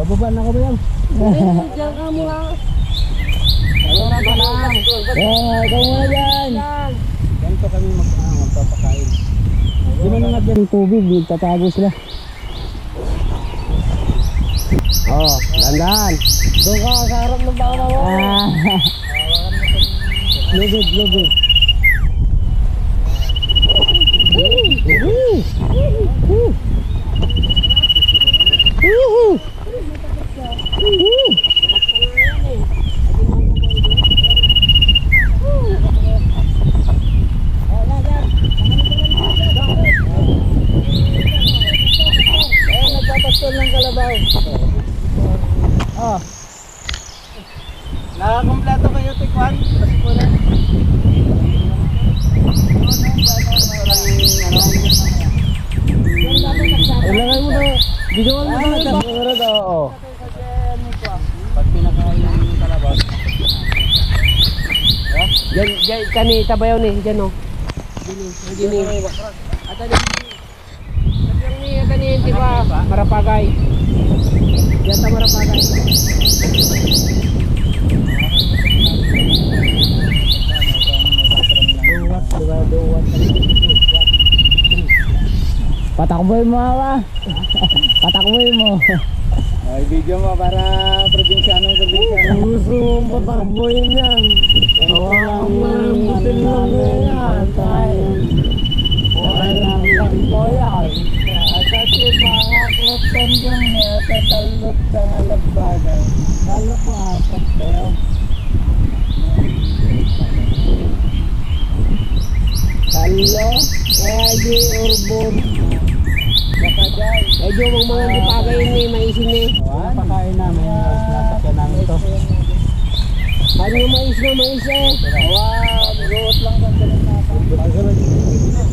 Bababa na ko ba yan? Diyan ka muna. Ikaw muna dyan. Ganito kami magpapakain. Di ba nangat yan yung tubig, tatago sila. Oh, dandan. Doon ka sa harap ng baka mo. Lugod, lugod. Nagpapastol ng kalabaw. Oh, Nakakompleto kayo, Tikwan? Tapos po na. ilagay mo daw. Bigawan mo daw. Bigawan daw, oo. Pag pinakain ng kalabas. Diyan, kani, tabayaw ni, diyan o. Dini. Ata ni. Sabiang ni, kani, di ba, marapagay. Diyan ta marapagay. Duwat. Patakboy mo awa. Patakboy mo. Ay, video mo para probinsyano. Gusto mong patakboy niyan. Hawakan mo ng butil lang yan. Okay lang takbo yan. At kasi pangaklot kan dyan niya, tatalot sa alagbagan. Lalo ko apat tayo. Kalo, Egi, Urbon. Baka dyan. Medyo mga hindi pagayin ni, maisin ni. Pakain namin. Nasakyan namin ito. Ano yung mais na mais eh? Wow, buot lang kang ganun natin.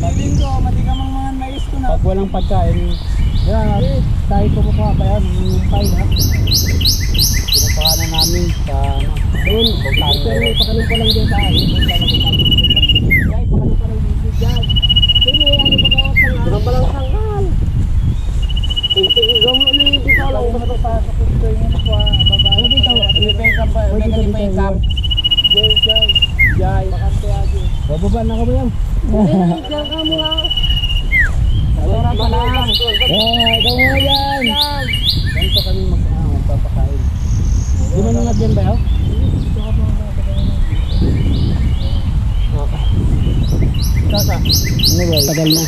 Sabihin ko, matigamang mga mais ko na. Pag walang pagkain, yan, tayo kumukuha pa yan, pay na. Pinapakanan namin sa, Doon, pagkakalong pa lang dyan sa akin. Ay, pagkakalong pa lang dito dyan. Sino yan, ano ba kawat sangal? Doon pa lang sangal. Tingin mo ni dito lang. Kung matapasok ito yung nakuha, babae dito. Ipekam pa, ipekam. Jay. Bakante aja. Bababa na ka ba yan? Diyan ka muna. Wala pa lang. Ikaw muna dyan. Ganito kami magpapakain. Di ba nangat yan ba yun? Kasa? Ano ba? Tagal na.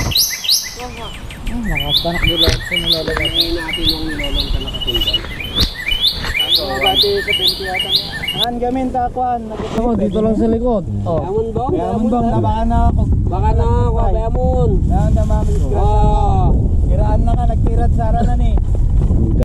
Nakastanak nila ito nilalagay. Ngayon natin yung nilolong ka nakatinggan. Dati sa 20 yata niya. An gamin takuan. Dito lang sa likod. Oh. Bayamon bong? Bayamon bang nabakan na ako. Baka na ako, bayamon. Bayamon na mami.